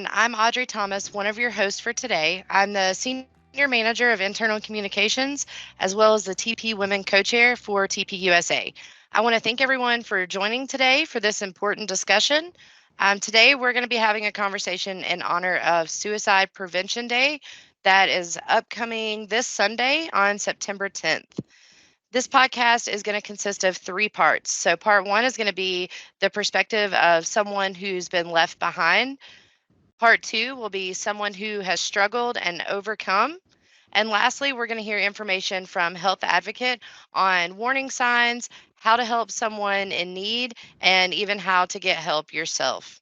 everyone. I'm Audrey Thomas, one of your hosts for today. I'm the Senior Manager of Internal Communications, as well as the TP Women Co-Chair for TP USA. I want to thank everyone for joining today for this important discussion. Today, we're going to be having a conversation in honor of Suicide Prevention Day that is upcoming this Sunday on September 10th. This podcast is going to consist of three parts. So, part one is going to be the perspective of someone who's been left behind. Part two will be someone who has struggled and overcome. And lastly, we're going to hear information from Health Advocate on warning signs, how to help someone in need, and even how to get help yourself.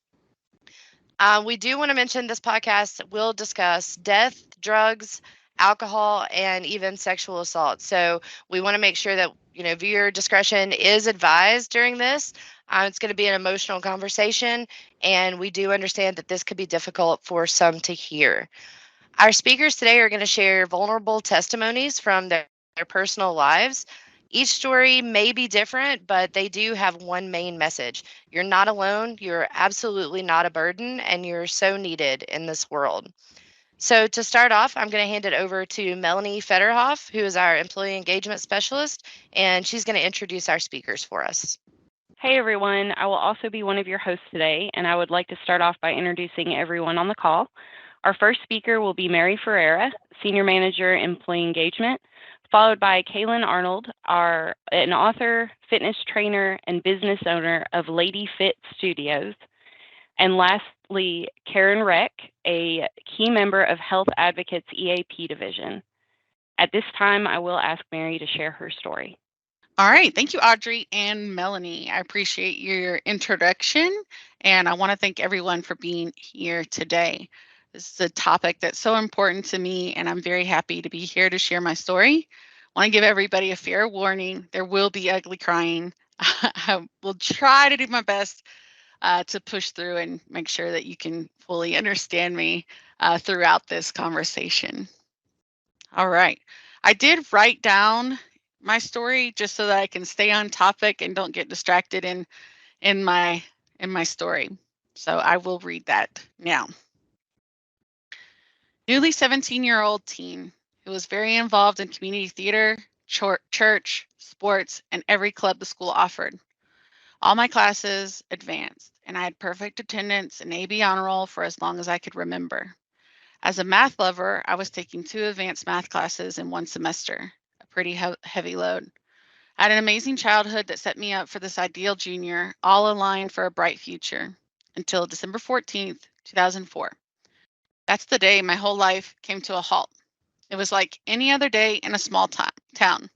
We do want to mention this podcast will discuss death, drugs, alcohol, and even sexual assault. So we want to make sure that viewer discretion is advised during this. It's going to be an emotional conversation, and we do understand that this could be difficult for some to hear. Our speakers today are going to share vulnerable testimonies from their personal lives. Each story may be different, but they do have one main message. You're not alone, you're absolutely not a burden, and you're so needed in this world. So, to start off, I'm going to hand it over to Melanie Federhoff, who is our Employee Engagement Specialist, and she's going to introduce our speakers for us. Hey everyone, I will also be one of your hosts today, and I would like to start off by introducing everyone on the call. Our first speaker will be Mary Ferreira, Senior Manager, Employee Engagement, followed by Kaylin Arnold, an author, fitness trainer, and business owner of Lady Fit Studios. And lastly, Karen Reck, a key member of Health Advocates EAP division. At this time, I will ask Mary to share her story. All right. Thank you, Audrey and Melanie. I appreciate your introduction, and I want to thank everyone for being here today. This is a topic that's so important to me, and I'm very happy to be here to share my story. I want to give everybody a fair warning. There will be ugly crying. I will try to do my best to push through and make sure that you can fully understand me throughout this conversation. All right. I did write down my story just so that I can stay on topic and don't get distracted in my story. So I will read that now. Newly 17-year-old teen who was very involved in community theater, church, sports, and every club the school offered. All my classes advanced, and I had perfect attendance and AB honor roll for as long as I could remember. As a math lover, I was taking 2 advanced math classes in one semester, a pretty heavy load. I had an amazing childhood that set me up for this ideal junior, all aligned for a bright future, until December 14th, 2004. That's the day my whole life came to a halt. It was like any other day in a small town.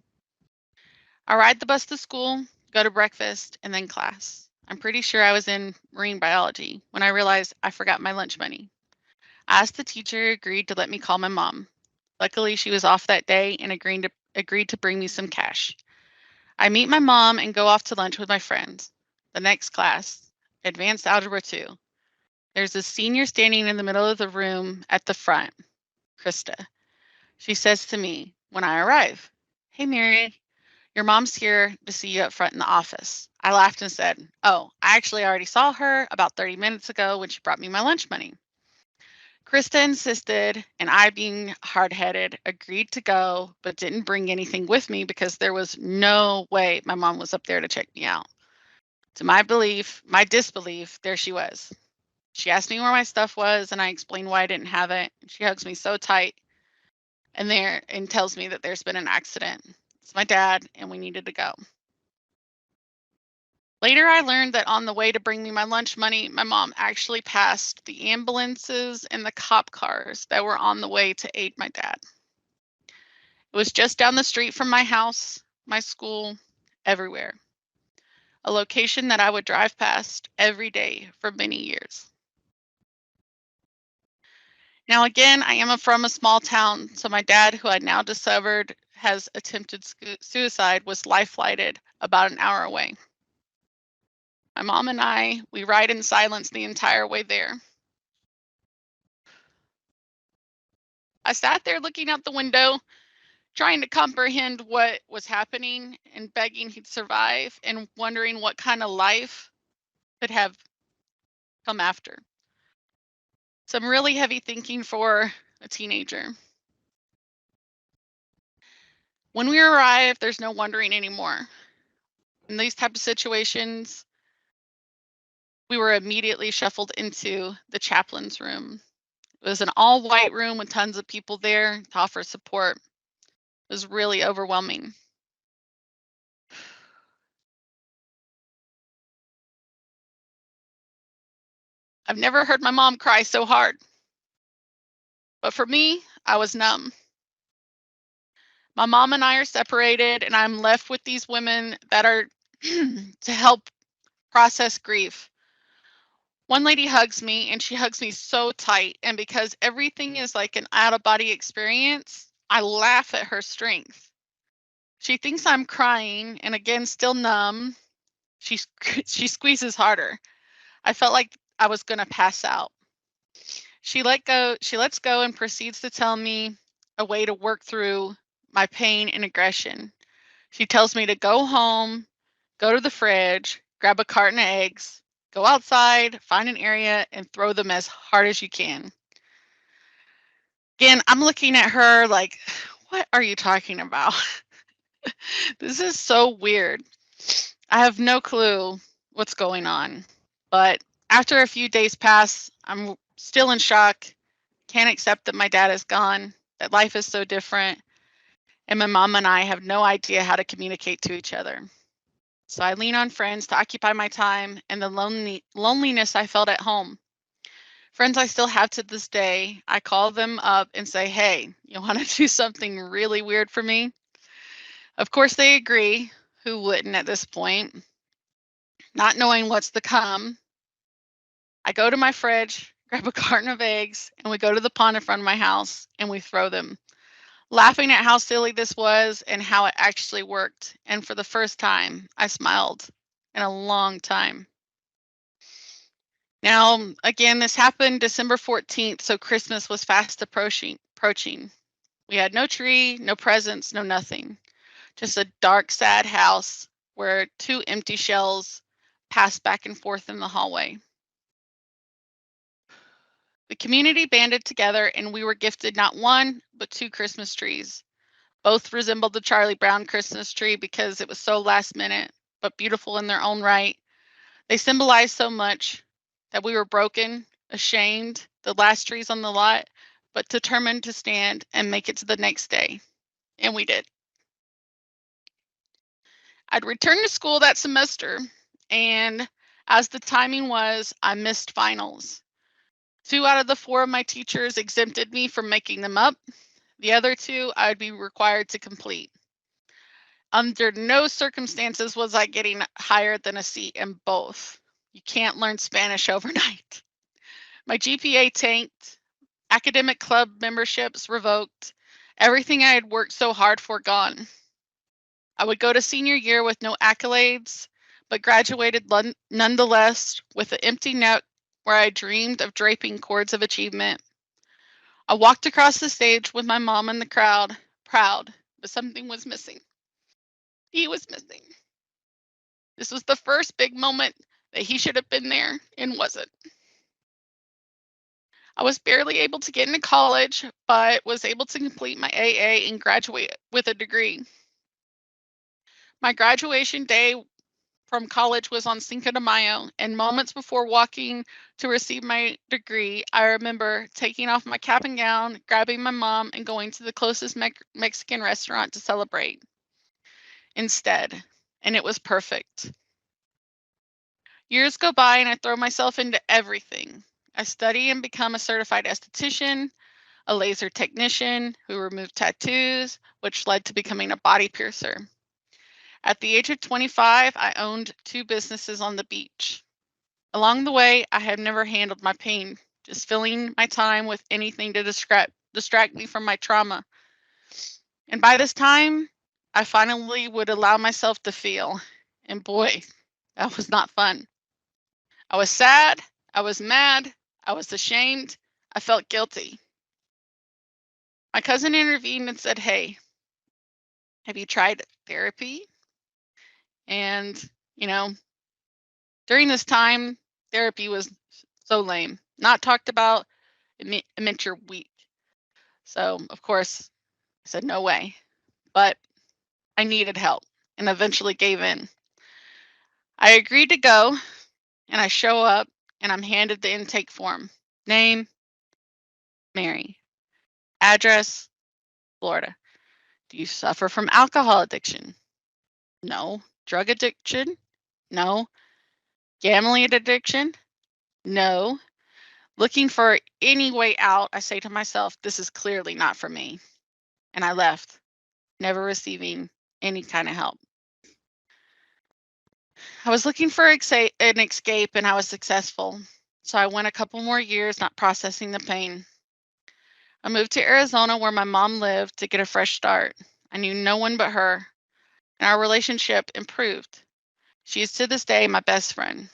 I ride the bus to school, go to breakfast, and then class. I'm pretty sure I was in marine biology when I realized I forgot my lunch money. I asked the teacher who agreed to let me call my mom. Luckily, she was off that day and agreed to bring me some cash. I meet my mom and go off to lunch with my friends. The next class, Advanced Algebra 2. There's a senior standing in the middle of the room at the front, Krista. She says to me when I arrive, "Hey, Mary, your mom's here to see you up front in the office." I laughed and said, "Oh, I actually already saw her about 30 minutes ago when she brought me my lunch money." Krista insisted, and I, being hard-headed, agreed to go, but didn't bring anything with me because there was no way my mom was up there to check me out. To my disbelief, there she was. She asked me where my stuff was, and I explained why I didn't have it. She hugs me so tight and tells me that there's been an accident. It's my dad, and we needed to go. Later, I learned that on the way to bring me my lunch money, my mom actually passed the ambulances and the cop cars that were on the way to aid my dad. It was just down the street from my house, my school, everywhere. A location that I would drive past every day for many years. Now, again, I am from a small town, so my dad, who I now discovered has attempted suicide, was life-flighted about an hour away. My mom and we ride in silence the entire way there. I sat there looking out the window, trying to comprehend what was happening and begging he'd survive and wondering what kind of life could have come after. Some really heavy thinking for a teenager. When we arrive, there's no wondering anymore. In these type of situations, we were immediately shuffled into the chaplain's room. It was an all-white room with tons of people there to offer support. It was really overwhelming. I've never heard my mom cry so hard. But for me, I was numb. My mom and I are separated, and I'm left with these women that are to help process grief. One lady hugs me, and she hugs me so tight. And because everything is like an out of body experience, I laugh at her strength. She thinks I'm crying, and again, still numb, she squeezes harder. I felt like I was going to pass out. She lets go and proceeds to tell me a way to work through my pain and aggression. She tells me to go home, go to the fridge, grab a carton of eggs, go outside, find an area, and throw them as hard as you can. Again, I'm looking at her like, what are you talking about? This is so weird. I have no clue what's going on. But after a few days pass, I'm still in shock. Can't accept that my dad is gone, that life is so different, and my mom and I have no idea how to communicate to each other. So I lean on friends to occupy my time and the loneliness I felt at home. Friends I still have to this day, I call them up and say, hey, you want to do something really weird for me? Of course, they agree. Who wouldn't at this point? Not knowing what's to come, I go to my fridge, grab a carton of eggs, and we go to the pond in front of my house and we throw them, laughing at how silly this was and how it actually worked. And for the first time, I smiled in a long time. Now, again, this happened December 14th, so Christmas was fast approaching. We had no tree, no presents, no nothing. Just a dark, sad house where two empty shells passed back and forth in the hallway. The community banded together and we were gifted not one, but two Christmas trees. Both resembled the Charlie Brown Christmas tree because it was so last minute, but beautiful in their own right. They symbolized so much that we were broken, ashamed, the last trees on the lot, but determined to stand and make it to the next day. And we did. I'd returned to school that semester, and as the timing was, I missed finals. 2 out of the 4 of my teachers exempted me from making them up. The other 2 I would be required to complete. Under no circumstances was I getting higher than a C in both. You can't learn Spanish overnight. My GPA tanked, academic club memberships revoked, everything I had worked so hard for gone. I would go to senior year with no accolades, but graduated nonetheless with an empty net where I dreamed of draping cords of achievement. I walked across the stage with my mom in the crowd, proud, but something was missing. He was missing. This was the first big moment that he should have been there and wasn't. I was barely able to get into college, but was able to complete my AA and graduate with a degree. My graduation day from college was on Cinco de Mayo, and moments before walking to receive my degree, I remember taking off my cap and gown, grabbing my mom, and going to the closest Mexican restaurant to celebrate instead, and it was perfect. Years go by and I throw myself into everything. I study and become a certified esthetician, a laser technician who removed tattoos, which led to becoming a body piercer. At the age of 25, I owned 2 businesses on the beach. Along the way, I had never handled my pain, just filling my time with anything to distract me from my trauma. And by this time, I finally would allow myself to feel. And boy, that was not fun. I was sad, I was mad, I was ashamed, I felt guilty. My cousin intervened and said, hey, have you tried therapy? And, you know, during this time, therapy was so lame, not talked about, It meant you're weak. So, of course, I said, no way. But I needed help and eventually gave in. I agreed to go, and I show up, and I'm handed the intake form. Name, Mary. Address, Florida. Do you suffer from alcohol addiction? No. Drug addiction? No. Gambling addiction? No. Looking for any way out, I say to myself, this is clearly not for me. And I left, never receiving any kind of help. I was looking for an escape, and I was successful. So I went a couple more years not processing the pain. I moved to Arizona where my mom lived to get a fresh start. I knew no one but her, and our relationship improved. She is to this day my best friend.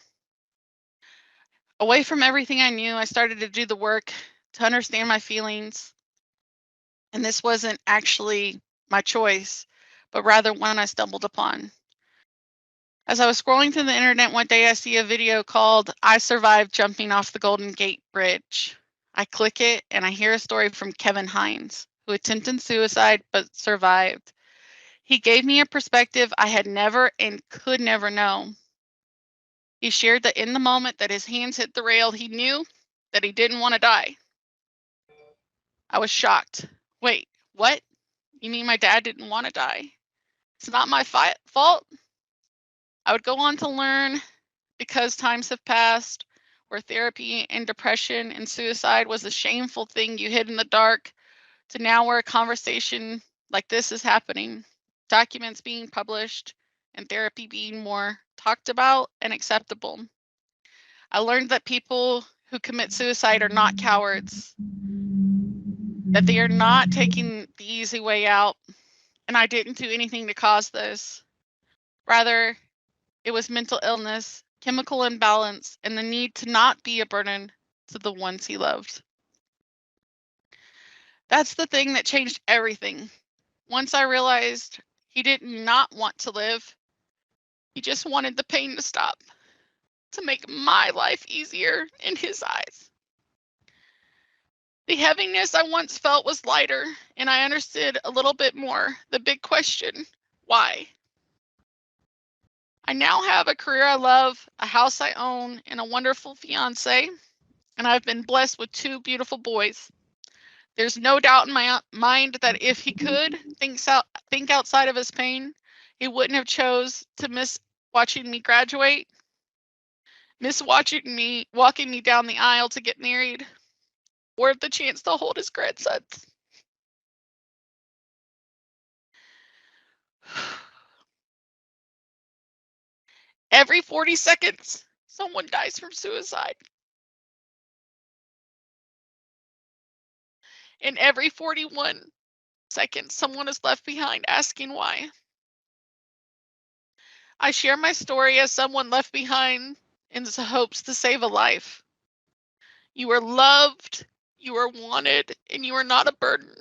Away from everything I knew, I started to do the work to understand my feelings. And this wasn't actually my choice, but rather one I stumbled upon. As I was scrolling through the internet one day, I see a video called I Survived Jumping Off the Golden Gate Bridge. I click it and I hear a story from Kevin Hines, who attempted suicide but survived. He gave me a perspective I had never and could never know. He shared that in the moment that his hands hit the rail, he knew that he didn't want to die. I was shocked. Wait, what? You mean my dad didn't want to die? It's not my fault? I would go on to learn, because times have passed, where therapy and depression and suicide was a shameful thing you hid in the dark, to now where a conversation like this is happening, documents being published, and therapy being more talked about and acceptable. I learned that people who commit suicide are not cowards, that they are not taking the easy way out, and I didn't do anything to cause this. Rather, it was mental illness, chemical imbalance, and the need to not be a burden to the ones he loved. That's the thing that changed everything. Once I realized he did not want to live, he just wanted the pain to stop, to make my life easier in his eyes. The heaviness I once felt was lighter, and I understood a little bit more the big question, why? I now have a career I love, a house I own, and a wonderful fiance, and I've been blessed with 2 beautiful boys. There's no doubt in my mind that if he could think outside of his pain, he wouldn't have chose to miss watching me graduate, miss watching me walking me down the aisle to get married, or the chance to hold his grandsons. Every 40 seconds, someone dies from suicide. And every 41 seconds, someone is left behind asking why. I share my story as someone left behind in the hopes to save a life. You are loved, you are wanted, and you are not a burden.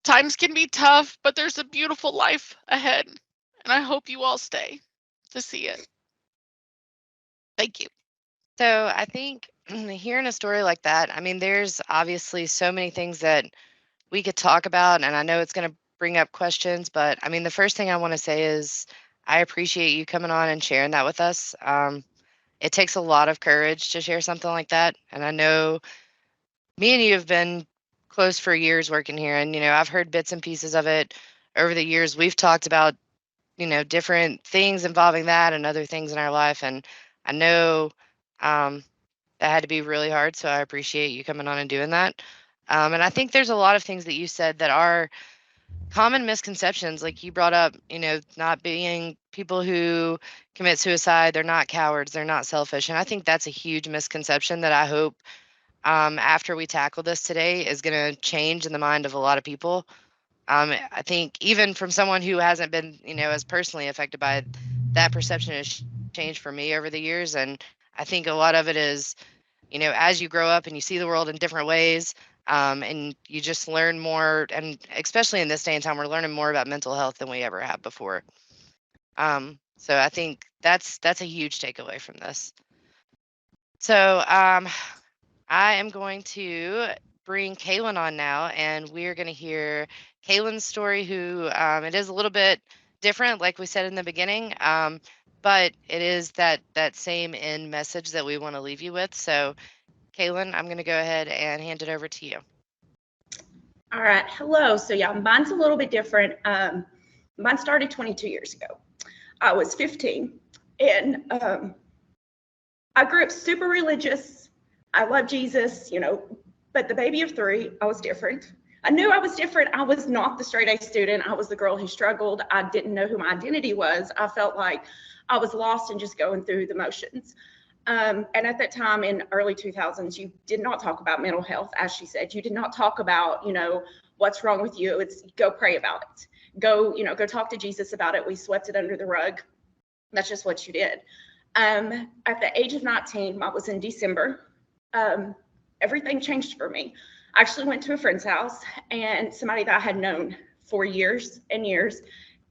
Times can be tough, but there's a beautiful life ahead, and I hope you all stay to see it. Thank you. So I think hearing a story like that, I mean, there's obviously so many things that we could talk about, and I know it's going to bring up questions, but I mean, the first thing I want to say is I appreciate you coming on and sharing that with us. It takes a lot of courage to share something like that, and I know me and you have been close for years working here, and I've heard bits and pieces of it over the years. We've talked about different things involving that and other things in our life, and I know um, that had to be really hard. So I appreciate you coming on and doing that. And I think there's a lot of things that you said that are common misconceptions, like you brought up, not being people who commit suicide, they're not cowards, they're not selfish. And I think that's a huge misconception that I hope after we tackle this today is going to change in the mind of a lot of people. I think even from someone who hasn't been, as personally affected by it, that perception has changed for me over the years. And I think a lot of it is, as you grow up and you see the world in different ways, and you just learn more, and especially in this day and time, we're learning more about mental health than we ever have before. So I think that's a huge takeaway from this. So I am going to bring Kaylin on now, and we're going to hear Kaylin's story. Who it is a little bit different, like we said in the beginning, but it is that same end message that we want to leave you with. So, Kaylin, I'm going to go ahead and hand it over to you. All right. Hello. So yeah, mine's a little bit different. Mine started 22 years ago. I was 15, and I grew up super religious. I love Jesus, but the baby of 3, I was different. I knew I was different. I was not the straight A student. I was the girl who struggled. I didn't know who my identity was. I felt like I was lost and just going through the motions. And at that time in early 2000s, you did not talk about mental health, as she said. You did not talk about, what's wrong with you. It's go pray about it. Go talk to Jesus about it. We swept it under the rug. That's just what you did. At the age of 19, I was in December. Everything changed for me. I actually went to a friend's house, and somebody that I had known for years and years.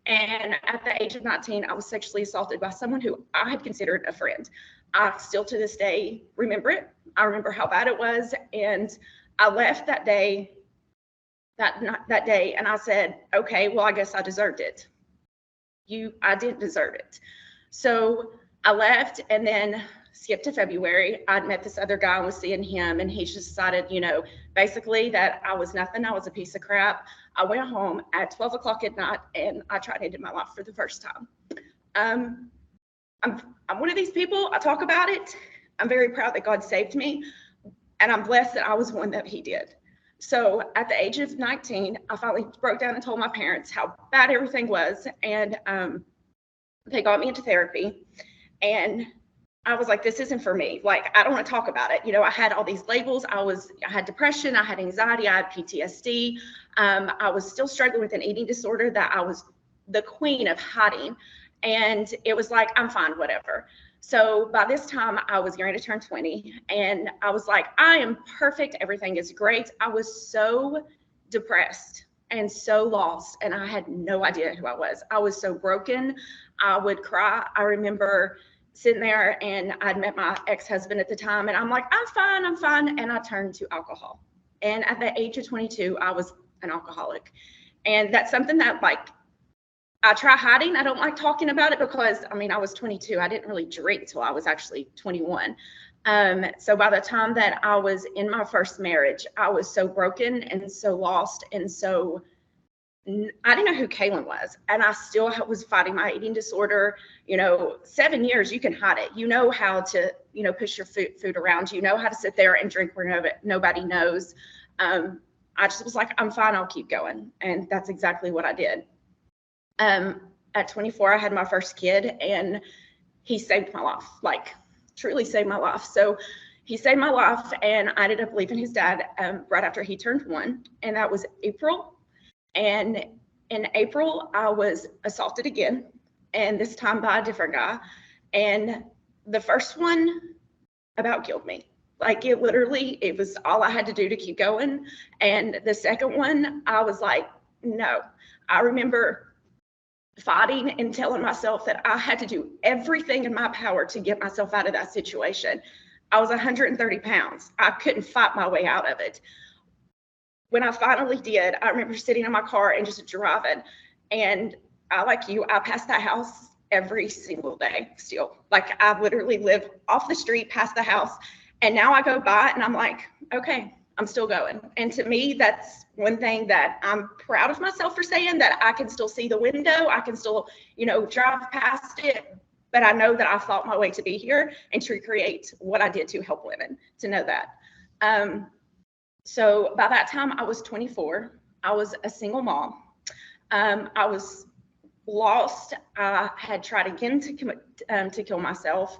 And at the age of 19, I was sexually assaulted by someone who I had considered a friend. I still to this day remember it. I remember how bad it was. And I left that day, and I said, okay, well, I guess I deserved it. I didn't deserve it. So I left, and then skipped to February. I'd met this other guy and was seeing him, and he just decided, basically that I was nothing. I was a piece of crap. I went home at 12 o'clock at night, and I tried to end my life for the first time. I'm one of these people. I talk about it. I'm very proud that God saved me, and I'm blessed that I was one that he did. So at the age of 19, I finally broke down and told my parents how bad everything was, and they got me into therapy. And I was like, this isn't for me. Like, I don't want to talk about it. I had all these labels. I had depression. I had anxiety. I had PTSD. I was still struggling with an eating disorder that I was the queen of hiding. And it was like, I'm fine, whatever. So by this time, I was going to turn 20. And I was like, I am perfect. Everything is great. I was so depressed and so lost. And I had no idea who I was. I was so broken. I would cry. I remember sitting there, and I'd met my ex-husband at the time, and I'm like, I'm fine. And I turned to alcohol. And at the age of 22, I was an alcoholic. And that's something that, like, I try hiding. I don't like talking about it because, I was 22. I didn't really drink till I was actually 21. So by the time that I was in my first marriage, I was so broken and so lost, and so I didn't know who Kaylin was, and I still was fighting my eating disorder. 7 years, you can hide it. You know how to, push your food around. You know how to sit there and drink where nobody knows. I just was like, I'm fine, I'll keep going. And that's exactly what I did. At 24, I had my first kid, and he saved my life, like truly saved my life. So he saved my life, and I ended up leaving his dad right after he turned 1, and that was April. And in April, I was assaulted again, and this time by a different guy. And the first one about killed me. Like, it was all I had to do to keep going. And the second one, I was like, no. I remember fighting and telling myself that I had to do everything in my power to get myself out of that situation. I was 130 pounds. I couldn't fight my way out of it. When I finally did, I remember sitting in my car and just driving. And I pass that house every single day still. Like, I literally live off the street past the house. And now I go by and I'm like, okay, I'm still going. And to me, that's one thing that I'm proud of myself for saying, that I can still see the window. I can still, drive past it. But I know that I fought my way to be here and to create what I did to help women, to know that. So by that time, I was 24. I was a single mom. I was lost. I had tried again to kill myself.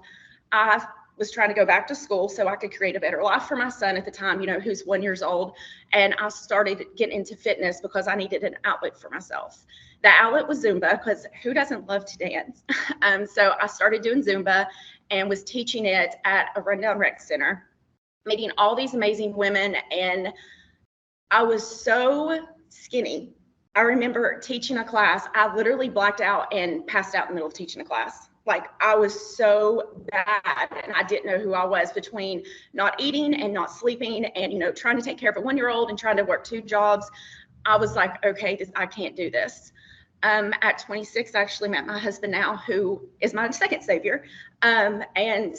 I was trying to go back to school so I could create a better life for my son at the time, who's 1 year old. And I started getting into fitness because I needed an outlet for myself. The outlet was Zumba, because who doesn't love to dance? So I started doing Zumba and was teaching it at a rundown rec center, meeting all these amazing women, and I was so skinny. I remember teaching a class. I literally blacked out and passed out in the middle of teaching a class. Like, I was so bad, and I didn't know who I was, between not eating and not sleeping and, trying to take care of a 1-year-old and trying to work 2 jobs. I was like, okay, I can't do this. At 26, I actually met my husband now, who is my second savior. And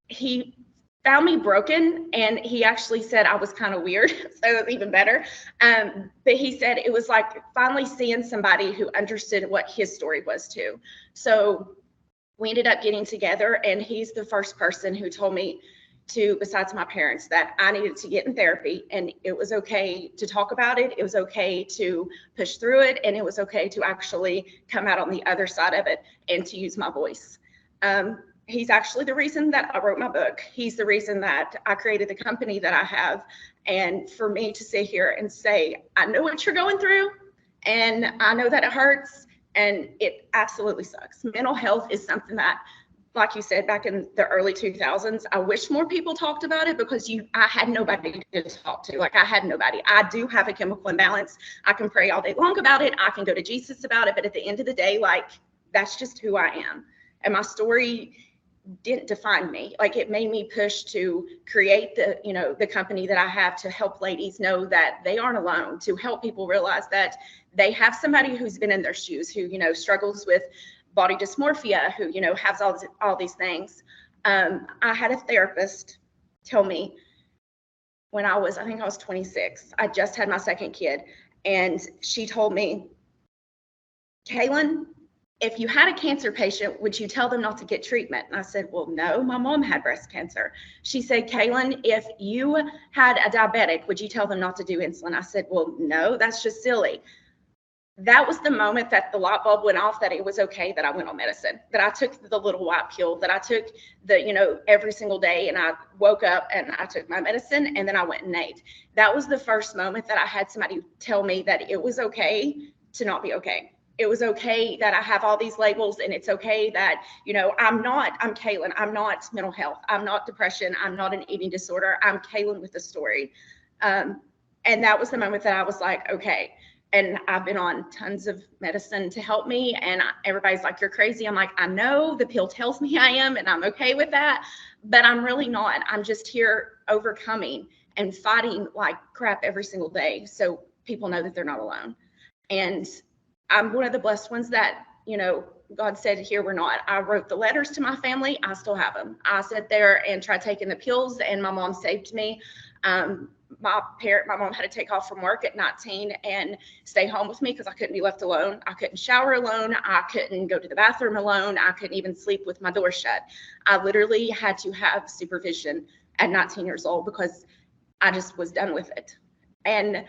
he found me broken, and he actually said I was kind of weird, so it was even better. But he said it was like finally seeing somebody who understood what his story was too. So we ended up getting together, and he's the first person who told me to, besides my parents, that I needed to get in therapy, and it was okay to talk about it. It was okay to push through it, and it was okay to actually come out on the other side of it and to use my voice. He's actually the reason that I wrote my book. He's the reason that I created the company that I have. And for me to sit here and say, I know what you're going through, and I know that it hurts, and it absolutely sucks. Mental health is something that, like you said, back in the early 2000s, I wish more people talked about it, because I had nobody to talk to. Like, I had nobody. I do have a chemical imbalance. I can pray all day long about it. I can go to Jesus about it. But at the end of the day, like, that's just who I am. And my story didn't define me. Like, it made me push to create the company that I have, to help ladies know that they aren't alone, to help people realize that they have somebody who's been in their shoes, who, struggles with body dysmorphia, who, has all these things. I had a therapist tell me when I think I was 26, I just had my second kid. And she told me, Kaylin, if you had a cancer patient, would you tell them not to get treatment? And I said, well, no, my mom had breast cancer. She said, Kaylin, if you had a diabetic, would you tell them not to do insulin? I said, well, no, that's just silly. That was the moment that the light bulb went off, that it was okay that I went on medicine, that I took the little white pill, that I took every single day, and I woke up and I took my medicine, and then I went and ate. That was the first moment that I had somebody tell me that it was okay to not be okay. It was okay that I have all these labels, and it's okay that, I'm Kaylin. I'm not mental health. I'm not depression. I'm not an eating disorder. I'm Kaylin with a story. And that was the moment that I was like, okay. And I've been on tons of medicine to help me. And everybody's like, you're crazy. I'm like, I know the pill tells me I am, and I'm okay with that, but I'm really not. I'm just here overcoming and fighting like crap every single day, so people know that they're not alone. And I'm one of the blessed ones that, God said, here we're not. I wrote the letters to my family. I still have them. I sat there and tried taking the pills, and my mom saved me. My mom had to take off from work at 19 and stay home with me, because I couldn't be left alone. I couldn't shower alone. I couldn't go to the bathroom alone. I couldn't even sleep with my door shut. I literally had to have supervision at 19 years old, because I just was done with it. And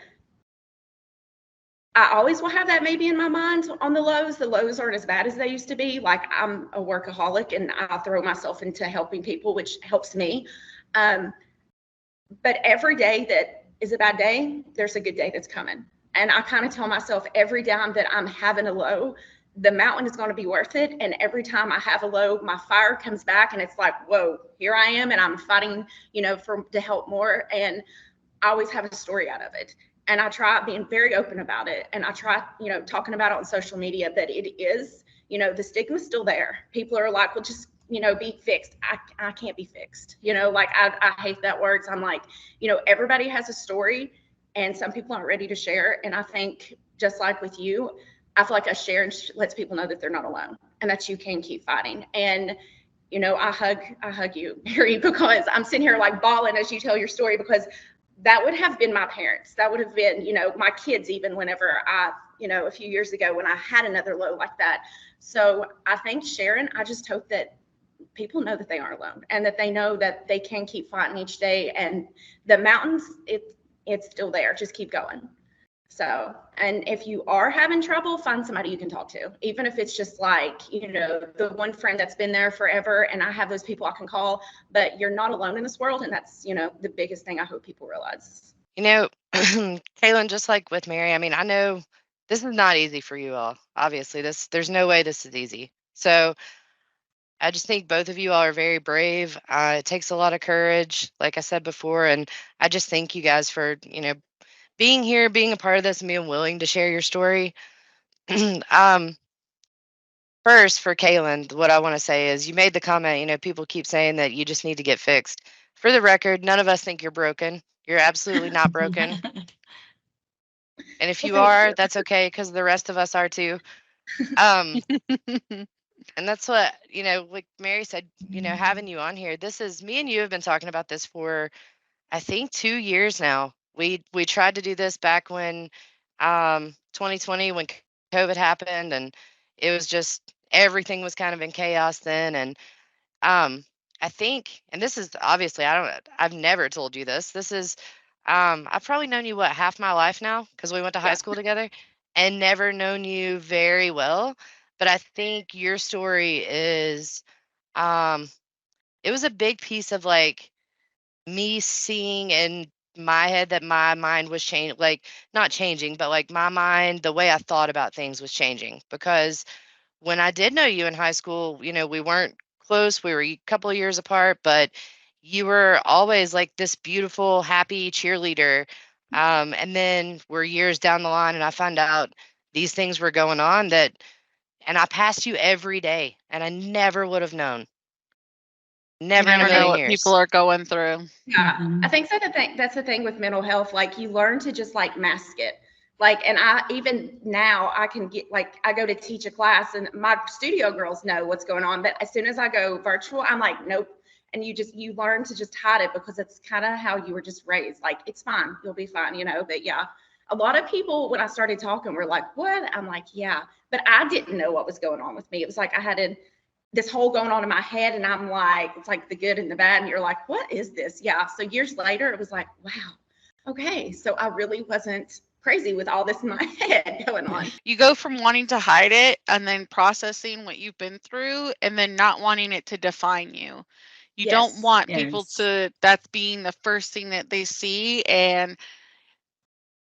I always will have that maybe in my mind on the lows. The lows aren't as bad as they used to be. Like, I'm a workaholic, and I throw myself into helping people, which helps me. But every day that is a bad day, there's a good day that's coming. And I kind of tell myself, every time that I'm having a low, the mountain is going to be worth it. And every time I have a low, my fire comes back, and it's like, whoa, here I am, and I'm fighting, to help more. And I always have a story out of it. And I try being very open about it. And I try, talking about it on social media, but it is, the stigma's still there. People are like, well, just, be fixed. I can't be fixed. Like, I hate that word. So I'm like, everybody has a story, and some people aren't ready to share. And I think, just like with you, I feel like us sharing lets people know that they're not alone, and that you can keep fighting. And I hug you, Mary, because I'm sitting here like bawling as you tell your story, because that would have been my parents. That would have been, my kids, even whenever I, a few years ago when I had another low like that. So I think, Sharon, I just hope that people know that they aren't alone, and that they know that they can keep fighting each day. And the mountains, it's still there. Just keep going. So, and if you are having trouble, find somebody you can talk to, even if it's just like, the one friend that's been there forever. And I have those people I can call, but you're not alone in this world. And that's, the biggest thing I hope people realize. Kaylin, just like with Mary, I mean, I know this is not easy for you all. Obviously, there's no way this is easy. So I just think both of you all are very brave. It takes a lot of courage, like I said before. And I just thank you guys for, being here, being a part of this, and being willing to share your story. um, First, for Kaylin, what I want to say is you made the comment, people keep saying that you just need to get fixed. For the record, none of us think you're broken. You're absolutely not broken. And if Well, you thank are, you. that's okay because the rest of us are too. Um, and that's what, like Mary said, having you on here, this is me and you have been talking about this for, I think, 2 years now. We tried to do this back when 2020 when COVID happened, and it was just everything was kind of in chaos then. And I think, and this is obviously I've never told you this. This is I've probably known you what half my life now because we went to high Yeah. school together and never known you very well. But I think your story is um it was a big piece of like me seeing in my head that my mind was changing, like not changing, but like my mind, the way I thought about things was changing. Because when I did know you in high school, we weren't close. We were a couple of years apart, but you were always like this beautiful, happy cheerleader. And then we're years down the line, and I found out these things were going on and I passed you every day, and I never would have known, You never in a never know million what people years. are going through. Yeah, I think so. That's the thing with mental health. Like you learn to just like mask it. Like, and I even now I can get like I go to teach a class and my studio girls know what's going on. But as soon as I go virtual, I'm like, nope. And you learn to just hide it because it's kind of how you were just raised. Like it's fine, you'll be fine, But yeah, a lot of people when I started talking were like, what? I'm like, yeah. But I didn't know what was going on with me. It was like I had this whole going on in my head, and I'm like, it's like the good and the bad, and you're like, what is this? Yeah. So years later, it was like, wow, okay, so I really wasn't crazy with all this in my head going on. You go from wanting to hide it and then processing what you've been through and then not wanting it to define you. You don't Yes. want people to, that's being the first thing that they see and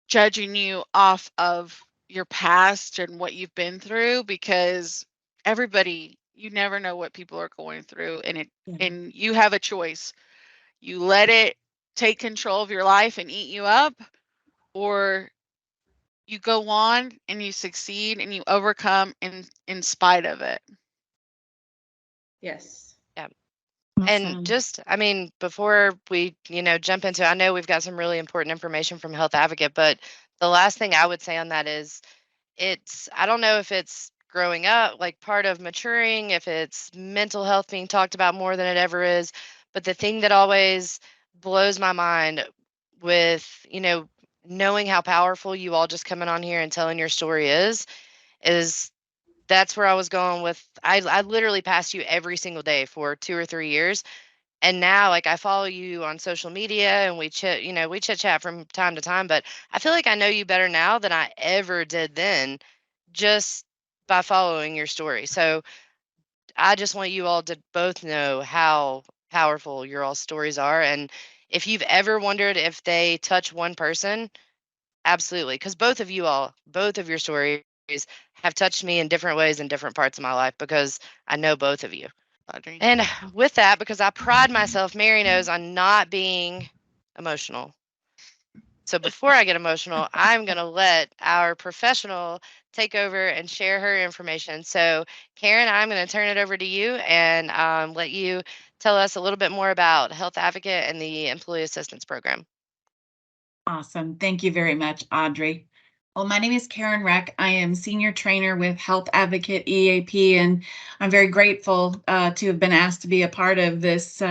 judging you off of your past and what you've been through, because everybody, you never know what people are going through, and you have a choice. You let it take control of your life and eat you up, or you go on and you succeed and you overcome in spite of it. Yes. Yeah. And just, I mean, before we, jump into, I know we've got some really important information from Health Advocate, but the last thing I would say on that is I don't know if it's growing up, like part of maturing, if it's mental health being talked about more than it ever is. But the thing that always blows my mind with, knowing how powerful you all just coming on here and telling your story is that's where I was going with. I literally passed you every single day for 2 or 3 years. And now, like, I follow you on social media and we chit chat from time to time, but I feel like I know you better now than I ever did then just by following your story. So I just want you all to both know how powerful your all stories are. And if you've ever wondered if they touch one person, absolutely. Because both of your stories have touched me in different ways in different parts of my life because I know both of you. Audrey. And with that, because I pride myself, Mary knows, on not being emotional. So before I get emotional, I'm going to let our professional take over and share her information. So, Karen, I'm going to turn it over to you and let you tell us a little bit more about Health Advocate and the Employee Assistance Program. Awesome. Thank you very much, Audrey. Well, my name is Karen Reck. I am senior trainer with Health Advocate EAP, and I'm very grateful to have been asked to be a part of this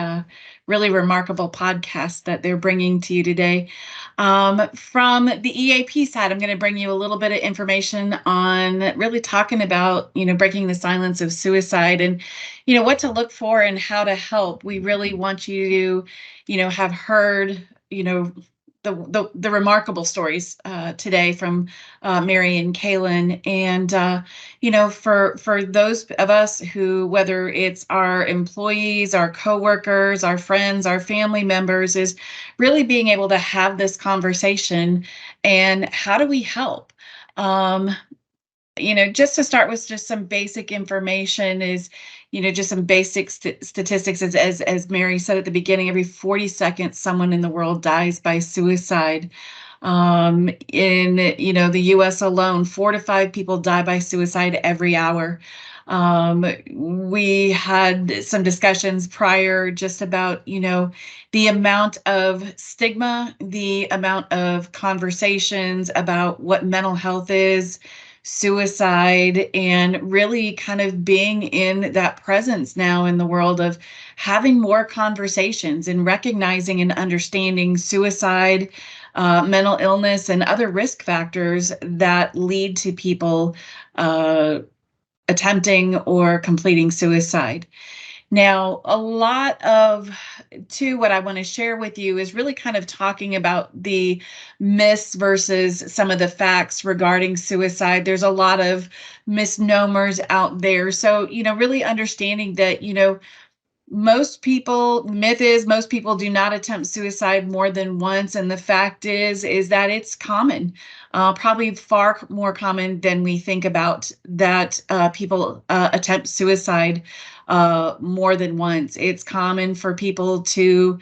really remarkable podcast that they're bringing to you today. From the EAP side, I'm going to bring you a little bit of information on really talking about, breaking the silence of suicide and, what to look for and how to help. We really want you to, have heard, the remarkable stories today from Mary and Kaylin, and for those of us who, whether it's our employees, our coworkers, our friends, our family members, is really being able to have this conversation and how do we help? Just to start with just some basic information is, just some basic statistics as Mary said at the beginning, every 40 seconds, someone in the world dies by suicide. In, the US alone, 4 to 5 people die by suicide every hour. We had some discussions prior just about, the amount of stigma, the amount of conversations about what mental health is, suicide, and really kind of being in that presence now in the world of having more conversations and recognizing and understanding suicide, mental illness, and other risk factors that lead to people attempting or completing suicide. Now, a lot of, what I want to share with you is really kind of talking about the myths versus some of the facts regarding suicide. There's a lot of misnomers out there. So, really understanding that, most people do not attempt suicide more than once, and the fact is that it's common, probably far more common than we think about, that people attempt suicide more than once. It's common for people to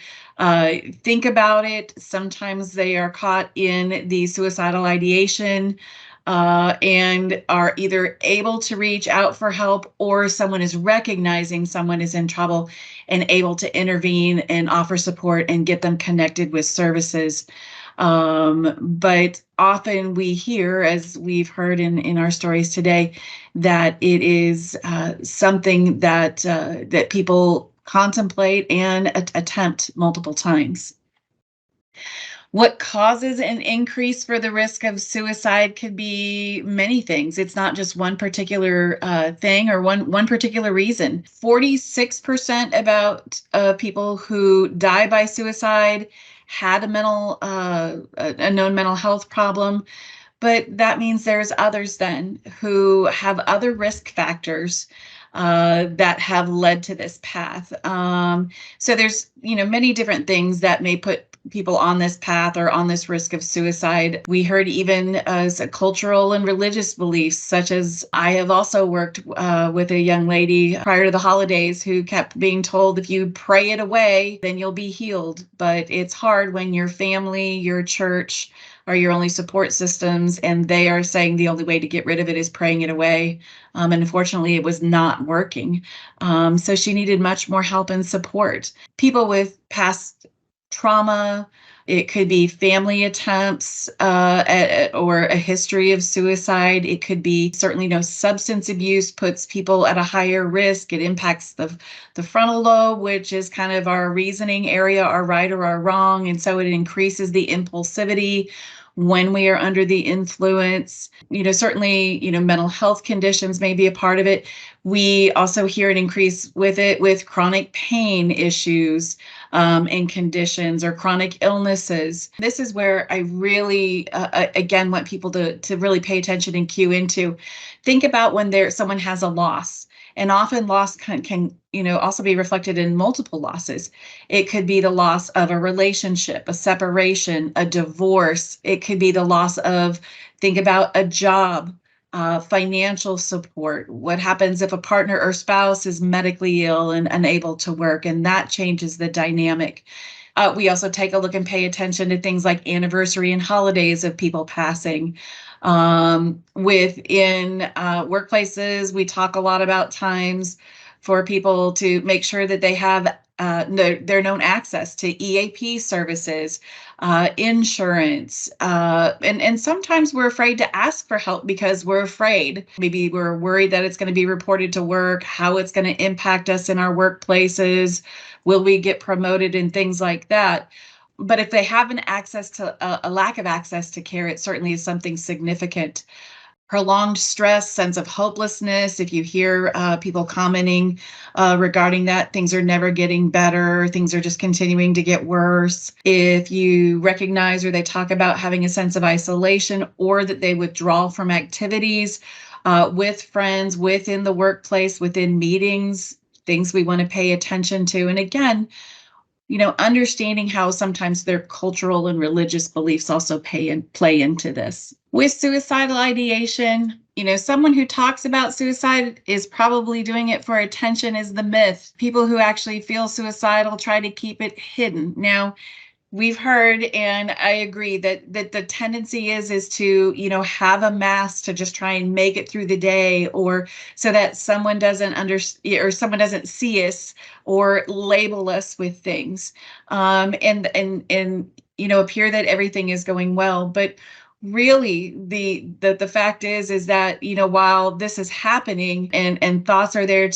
think about it. Sometimes they are caught in the suicidal ideation and are either able to reach out for help, or someone is recognizing someone is in trouble and able to intervene and offer support and get them connected with services. But often we hear, as we've heard in our stories today, that it is something that people contemplate and attempt multiple times. What causes an increase for the risk of suicide could be many things. It's not just one particular thing or one particular reason. 46% about people who die by suicide had a known mental health problem, but that means there's others then who have other risk factors that have led to this path. So there's, many different things that may put people on this path or on this risk of suicide. We heard even as cultural and religious beliefs, such as I have also worked with a young lady prior to the holidays who kept being told, if you pray it away, then you'll be healed. But it's hard when your family, your church, are your only support systems, and they are saying the only way to get rid of it is praying it away. And unfortunately, it was not working. So she needed much more help and support. People with past trauma, it could be family attempts or a history of suicide. It could be certainly substance abuse puts people at a higher risk. It impacts the frontal lobe, which is kind of our reasoning area, our right or our wrong. And so it increases the impulsivity when we are under the influence. Certainly, mental health conditions may be a part of it. We also hear an increase with chronic pain issues and conditions or chronic illnesses. This is where I really, again, want people to really pay attention and cue into. Think about when someone has a loss. And often loss can also be reflected in multiple losses. It could be the loss of a relationship, a separation, a divorce. It could be the loss of, think about a job, financial support. What happens if a partner or spouse is medically ill and unable to work, and that changes the dynamic. We also take a look and pay attention to things like anniversary and holidays of people passing. Within workplaces, we talk a lot about times for people to make sure that they have their known access to EAP services, insurance, and sometimes we're afraid to ask for help because we're afraid. Maybe we're worried that it's going to be reported to work, how it's going to impact us in our workplaces, will we get promoted, and things like that. But if they have a lack of access to care, it certainly is something significant. Prolonged stress, sense of hopelessness. If you hear people commenting regarding that, things are never getting better, things are just continuing to get worse. If you recognize or they talk about having a sense of isolation, or that they withdraw from activities with friends, within the workplace, within meetings, things we want to pay attention to. And again, understanding how sometimes their cultural and religious beliefs also play into this. With suicidal ideation, someone who talks about suicide is probably doing it for attention is the myth. People who actually feel suicidal try to keep it hidden. Now, We've heard, and I agree that the tendency is to, have a mask to just try and make it through the day, or so that someone doesn't or someone doesn't see us or label us with things, and appear that everything is going well. But really, the fact is that, while this is happening and thoughts are there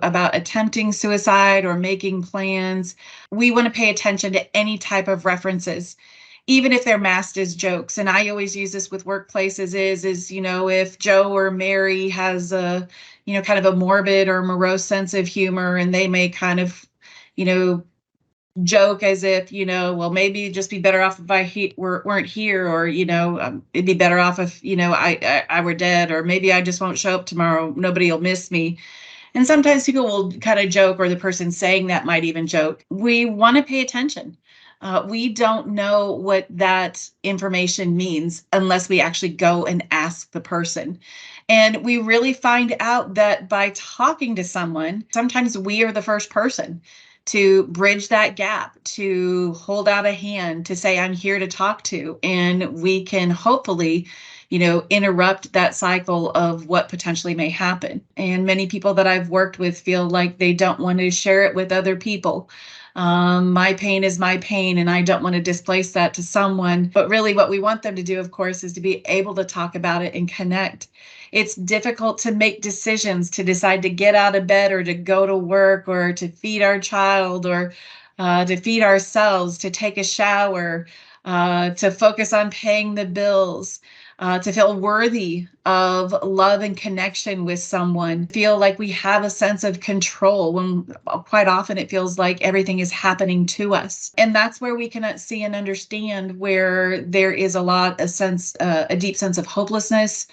about attempting suicide or making plans, we want to pay attention to any type of references, even if they're masked as jokes. And I always use this with workplaces is, if Joe or Mary has a, kind of a morbid or morose sense of humor, and they may kind of, joke as if, well, maybe it'd just be better off if I weren't here, or, it'd be better off if, I were dead, or maybe I just won't show up tomorrow. Nobody will miss me. And sometimes people will kind of joke, or the person saying that might even joke. We want to pay attention. We don't know what that information means unless we actually go and ask the person. And we really find out that by talking to someone, sometimes we are the first person to bridge that gap, to hold out a hand, to say, I'm here to talk to. And we can hopefully, interrupt that cycle of what potentially may happen. And many people that I've worked with feel like they don't want to share it with other people. My pain is my pain, and I don't want to displace that to someone. But really what we want them to do, of course, is to be able to talk about it and connect. It's difficult to make decisions, to decide to get out of bed or to go to work or to feed our child or to feed ourselves, to take a shower, to focus on paying the bills. To feel worthy of love and connection with someone, feel like we have a sense of control, when quite often it feels like everything is happening to us. And that's where we can see and understand where there is a deep sense of hopelessness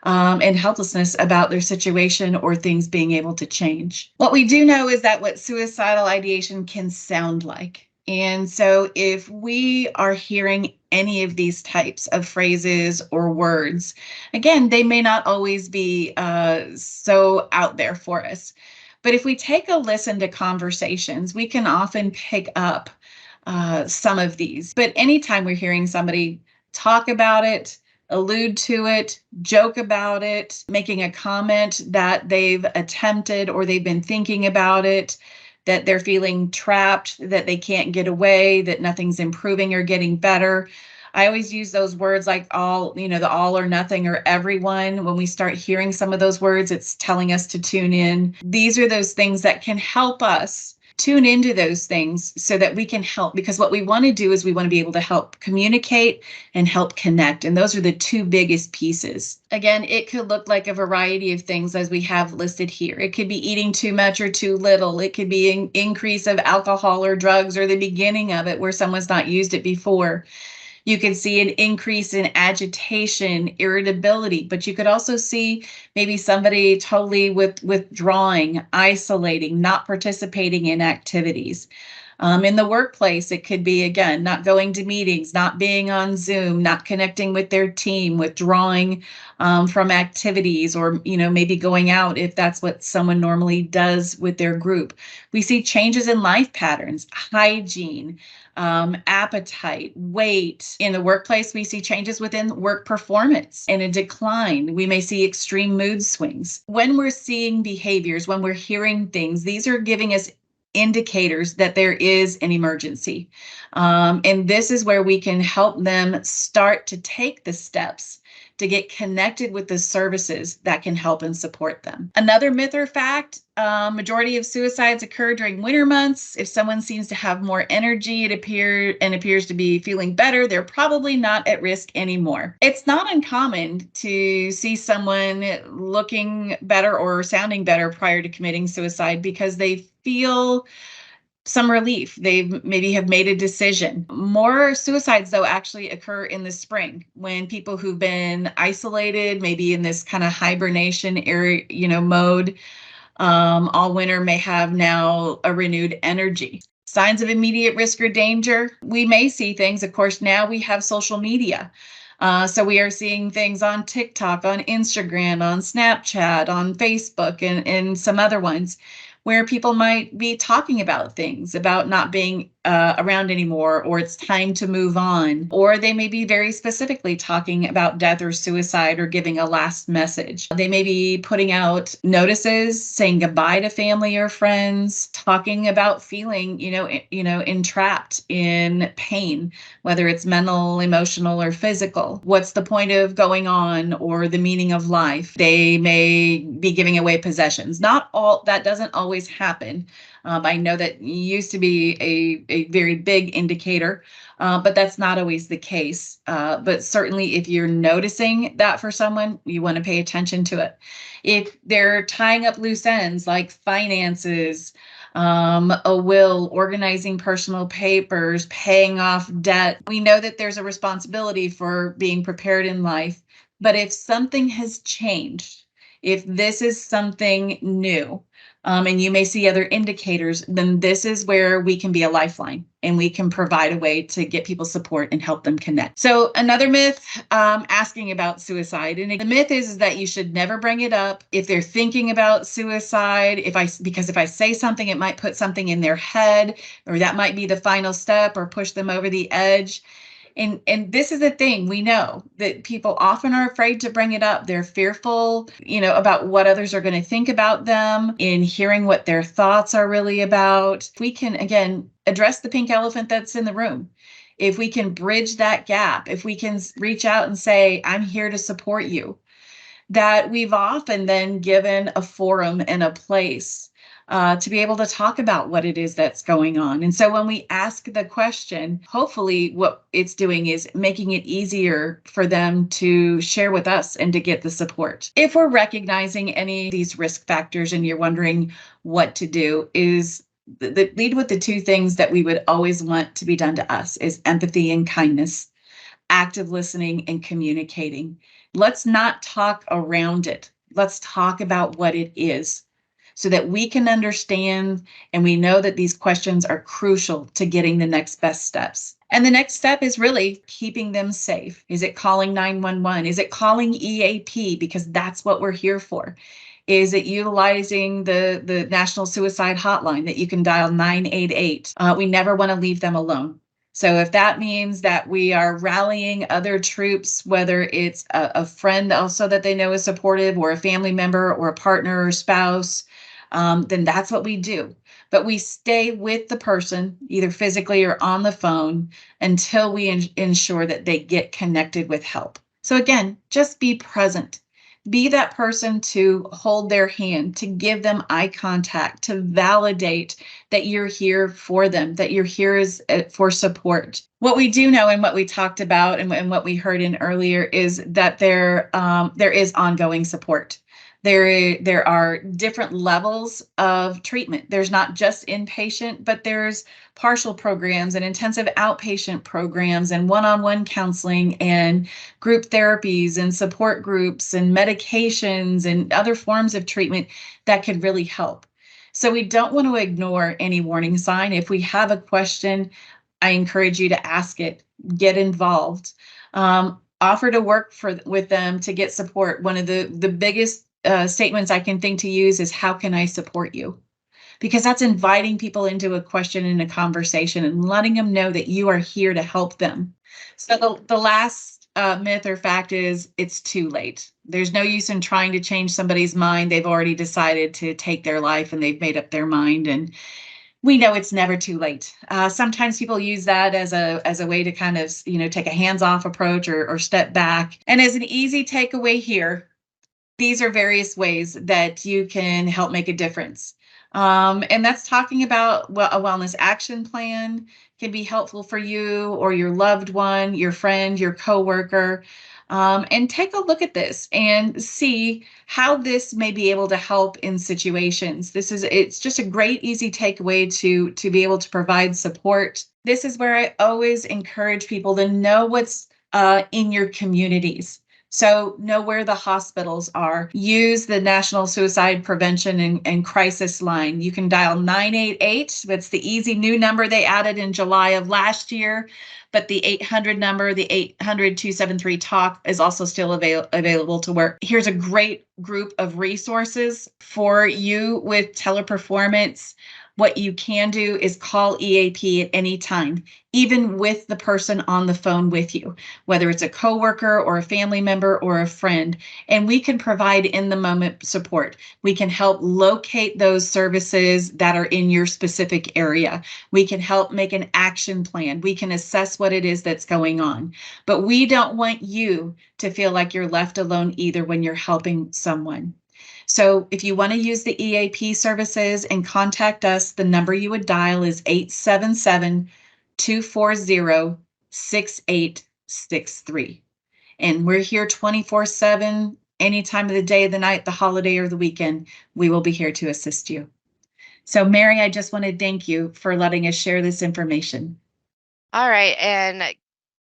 and helplessness about their situation or things being able to change. What we do know is that what suicidal ideation can sound like. And so if we are hearing any of these types of phrases or words, again, they may not always be so out there for us. But if we take a listen to conversations, we can often pick up some of these. But anytime we're hearing somebody talk about it, allude to it, joke about it, making a comment that they've attempted or they've been thinking about it, that they're feeling trapped, that they can't get away, that nothing's improving or getting better. I always use those words like all, the all or nothing or everyone. When we start hearing some of those words, it's telling us to tune in. These are those things that can help us tune into those things so that we can help, because what we want to do is we want to be able to help communicate and help connect. And those are the two biggest pieces. Again, it could look like a variety of things as we have listed here. It could be eating too much or too little. It could be an increase of alcohol or drugs, or the beginning of it where someone's not used it before. You can see an increase in agitation, irritability, but you could also see maybe somebody totally withdrawing, isolating, not participating in activities. In the workplace, it could be, again, not going to meetings, not being on Zoom, not connecting with their team, withdrawing from activities, or, maybe going out if that's what someone normally does with their group. We see changes in life patterns, hygiene, appetite, weight. In the workplace, we see changes within work performance and a decline. We may see extreme mood swings. When we're seeing behaviors, when we're hearing things, these are giving us indicators that there is an emergency. And this is where we can help them start to take the steps to get connected with the services that can help and support them. Another myth or fact, majority of suicides occur during winter months. If someone seems to have more energy, appears to be feeling better, they're probably not at risk anymore. It's not uncommon to see someone looking better or sounding better prior to committing suicide because they feel some relief. They maybe have made a decision. More suicides, though, actually occur in the spring when people who've been isolated, maybe in this kind of hibernation area, mode, all winter, may have now a renewed energy. Signs of immediate risk or danger. We may see things, of course, now we have social media. So we are seeing things on TikTok, on Instagram, on Snapchat, on Facebook, and some other ones, where people might be talking about things, about not being around anymore, or it's time to move on, or they may be very specifically talking about death or suicide or giving a last message. They may be putting out notices saying goodbye to family or friends, talking about feeling, entrapped in pain, whether it's mental, emotional, or physical. What's the point of going on, or the meaning of life? They may be giving away possessions. Not all, that doesn't always happen. I know that used to be a very big indicator, but that's not always the case. But certainly if you're noticing that for someone, you want to pay attention to it. If they're tying up loose ends like finances, a will, organizing personal papers, paying off debt, we know that there's a responsibility for being prepared in life. But if something has changed, if this is something new, and you may see other indicators, then this is where we can be a lifeline and we can provide a way to get people support and help them connect. So another myth, asking about suicide. And the myth is that you should never bring it up if they're thinking about suicide. Because if I say something, it might put something in their head, or that might be the final step or push them over the edge. And this is the thing, we know that people often are afraid to bring it up. They're fearful, about what others are going to think about them, in hearing what their thoughts are really about. We can, again, address the pink elephant that's in the room. If we can bridge that gap, if we can reach out and say, I'm here to support you, that we've often then given a forum and a place to be able to talk about what it is that's going on. And so when we ask the question, hopefully what it's doing is making it easier for them to share with us and to get the support. If we're recognizing any of these risk factors and you're wondering what to do, is lead with the two things that we would always want to be done to us is empathy and kindness, active listening and communicating. Let's not talk around it. Let's talk about what it is so that we can understand, and we know that these questions are crucial to getting the next best steps. And the next step is really keeping them safe. Is it calling 911? Is it calling EAP? Because that's what we're here for. Is it utilizing the National Suicide Hotline that you can dial 988? We never want to leave them alone. So if that means that we are rallying other troops, whether it's a friend also that they know is supportive, or a family member or a partner or spouse, then that's what we do. But we stay with the person, either physically or on the phone, until we ensure that they get connected with help. So again, just be present. Be that person to hold their hand, to give them eye contact, to validate that you're here for them, that you're here for support. What we do know, and what we talked about, and what we heard in earlier, is that there is ongoing support. There are different levels of treatment. There's not just inpatient, but there's partial programs and intensive outpatient programs and one-on-one counseling and group therapies and support groups and medications and other forms of treatment that could really help. So we don't want to ignore any warning sign. If we have a question, I encourage you to ask it, get involved, offer to work with them to get support. One of the biggest statements I can think to use is, how can I support you? Because that's inviting people into a question and a conversation and letting them know that you are here to help them. So the last myth or fact is, it's too late. There's no use in trying to change somebody's mind. They've already decided to take their life and they've made up their mind. And we know it's never too late. Sometimes people use that as a way to kind of, take a hands-off approach or step back. And as an easy takeaway here, these are various ways that you can help make a difference. And that's talking about a wellness action plan can be helpful for you or your loved one, your friend, your coworker. And take a look at this and see how this may be able to help in situations. It's just a great, easy takeaway to be able to provide support. This is where I always encourage people to know what's in your communities. So know where the hospitals are. Use the National Suicide Prevention and Crisis Line. You can dial 988. That's the easy new number they added in July of last year. But the 800 number, the 800-273-TALK, is also still available to work. Here's a great group of resources for you with teleperformance. What you can do is call EAP at any time, even with the person on the phone with you, whether it's a coworker or a family member or a friend, and we can provide in the moment support. We can help locate those services that are in your specific area. We can help make an action plan. We can assess what it is that's going on, but we don't want you to feel like you're left alone either when you're helping someone. So if you want to use the EAP services and contact us, the number you would dial is 877-240-6863. And we're here 24/7, any time of the day, the night, the holiday, or the weekend. We will be here to assist you. So Mary, I just want to thank you for letting us share this information. All right. And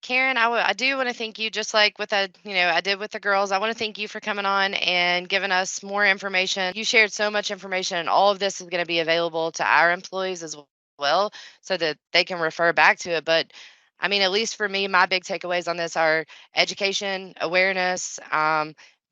Karen, I do want to thank you, just like with I did with the girls. I want to thank you for coming on and giving us more information. You shared so much information, and all of this is going to be available to our employees as well, so that they can refer back to it. But I mean, at least for me, my big takeaways on this are education, awareness,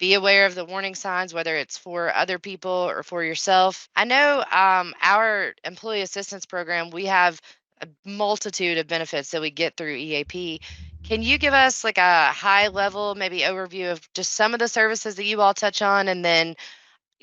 be aware of the warning signs, whether it's for other people or for yourself. I know our employee assistance program, we have a multitude of benefits that we get through EAP. Can you give us like a high level, maybe overview of just some of the services that you all touch on? And then,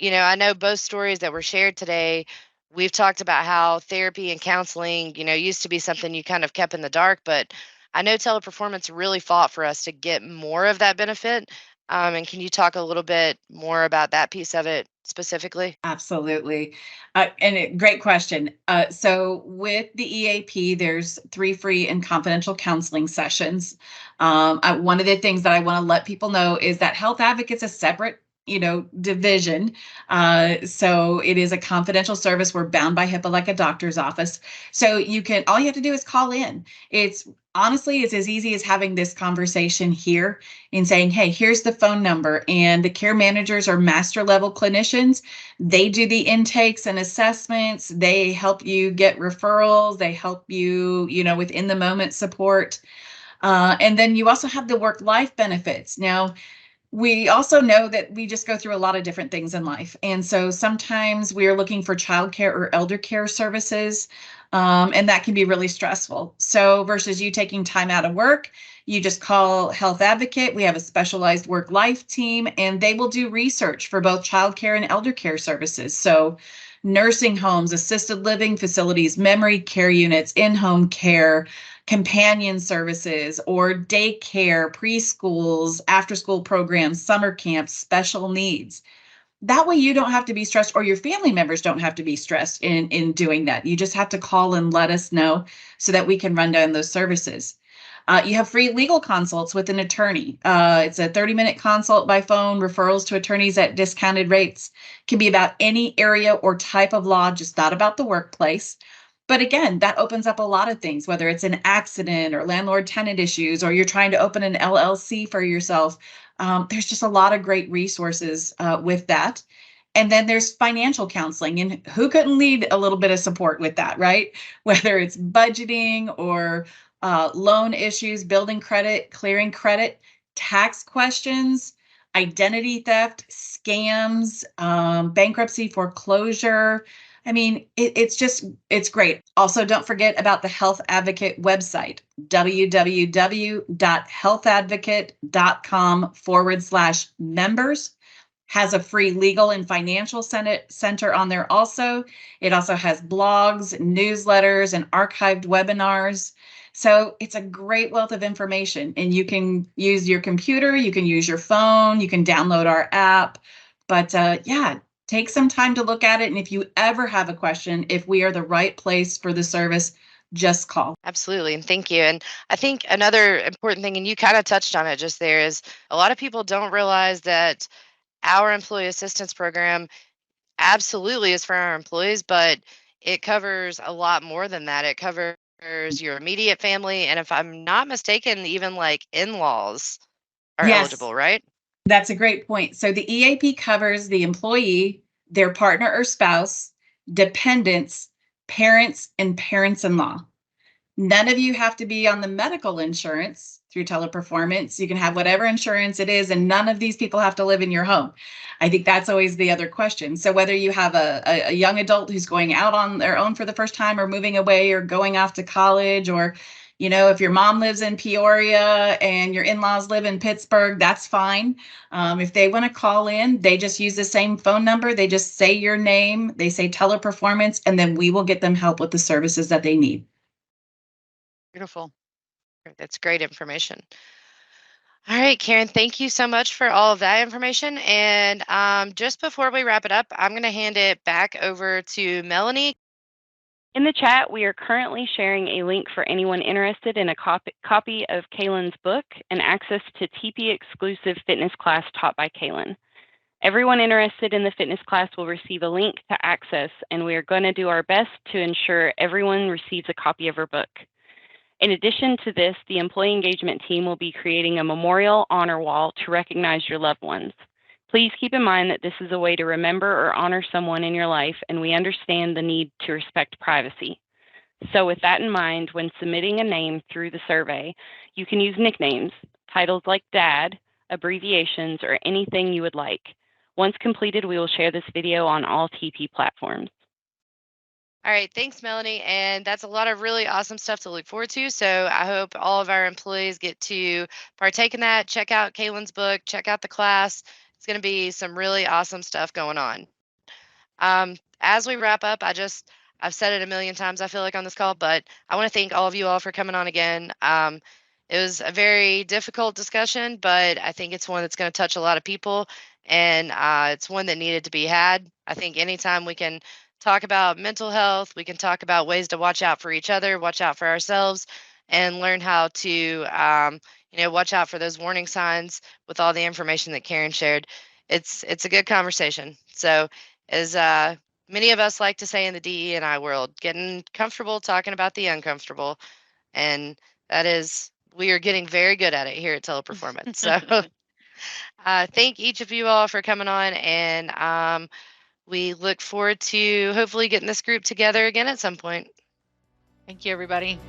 I know both stories that were shared today, we've talked about how therapy and counseling, used to be something you kind of kept in the dark, but I know teleperformance really fought for us to get more of that benefit. And can you talk a little bit more about that piece of it specifically? Absolutely. Great question. So with the EAP, there's 3 free and confidential counseling sessions. One of the things that I want to let people know is that Health Advocate's a separate, division. So it is a confidential service. We're bound by HIPAA like a doctor's office. So all you have to do is call in. Honestly, it's as easy as having this conversation here and saying, hey, here's the phone number. And the care managers are master level clinicians. They do the intakes and assessments. They help you get referrals. They help you, with in the moment support. And then you also have the work-life benefits. Now, we also know that we just go through a lot of different things in life. And so sometimes we are looking for childcare or elder care services, and that can be really stressful. So versus you taking time out of work, you just call Health Advocate. We have a specialized work-life team, and they will do research for both childcare and elder care services. So nursing homes, assisted living facilities, memory care units, in-home care, companion services, or daycare, preschools, after-school programs, summer camps, special needs. That way you don't have to be stressed, or your family members don't have to be stressed in doing that. You just have to call and let us know so that we can run down those services. You have free legal consults with an attorney. It's a 30-minute consult by phone, referrals to attorneys at discounted rates. Can be about any area or type of law, just not about the workplace. But again, that opens up a lot of things, whether it's an accident or landlord-tenant issues, or you're trying to open an LLC for yourself. There's just a lot of great resources with that. And then there's financial counseling, and who couldn't need a little bit of support with that, right? Whether it's budgeting or loan issues, building credit, clearing credit, tax questions, identity theft, scams, bankruptcy, foreclosure. I mean, it's great. Also, don't forget about the Health Advocate website, www.healthadvocate.com/members. Has a free legal and financial center on there also. It also has blogs, newsletters, and archived webinars. So it's a great wealth of information, and you can use your computer, you can use your phone, you can download our app. But yeah, take some time to look at it. And if you ever have a question, if we are the right place for the service, just call. Absolutely. And thank you. And I think another important thing, and you kind of touched on it just there, is a lot of people don't realize that our employee assistance program absolutely is for our employees, but it covers a lot more than that. It covers your immediate family. And if I'm not mistaken, even like in laws are Yes. eligible, right? That's a great point. So the EAP covers the employee, their partner or spouse, dependents, parents, and parents-in-law. None of you have to be on the medical insurance through teleperformance. You can have whatever insurance it is, and none of these people have to live in your home. I think that's always the other question. So whether you have a young adult who's going out on their own for the first time or moving away or going off to college, or if your mom lives in Peoria and your in-laws live in Pittsburgh, that's fine. If they want to call in, they just use the same phone number. They just say your name, they say teleperformance, and then we will get them help with the services that they need. Beautiful. That's great information. All right, Karen, thank you so much for all of that information. And just before we wrap it up, I'm going to hand it back over to Melanie. In the chat, we are currently sharing a link for anyone interested in a copy of Kaylin's book and access to TP exclusive fitness class taught by Kaylin. Everyone interested in the fitness class will receive a link to access, and we are going to do our best to ensure everyone receives a copy of her book. In addition to this, the employee engagement team will be creating a memorial honor wall to recognize your loved ones. Please keep in mind that this is a way to remember or honor someone in your life, and we understand the need to respect privacy. So with that in mind, when submitting a name through the survey, you can use nicknames, titles like Dad, abbreviations, or anything you would like. Once completed, we will share this video on all TP platforms. All right, thanks, Melanie. And that's a lot of really awesome stuff to look forward to. So I hope all of our employees get to partake in that. Check out Kaylin's book, check out the class. It's going to be some really awesome stuff going on. As we wrap up, I've said it a million times, I feel like, on this call, but I want to thank all of you all for coming on again. It was a very difficult discussion, but I think it's one that's going to touch a lot of people, and it's one that needed to be had. I think anytime we can talk about mental health, we can talk about ways to watch out for each other, watch out for ourselves, and learn how to, watch out for those warning signs with all the information that Karen shared. It's a good conversation. So as many of us like to say in the DE&I world, getting comfortable talking about the uncomfortable. And that is, we are getting very good at it here at Teleperformance. So thank each of you all for coming on. And we look forward to hopefully getting this group together again at some point. Thank you, everybody.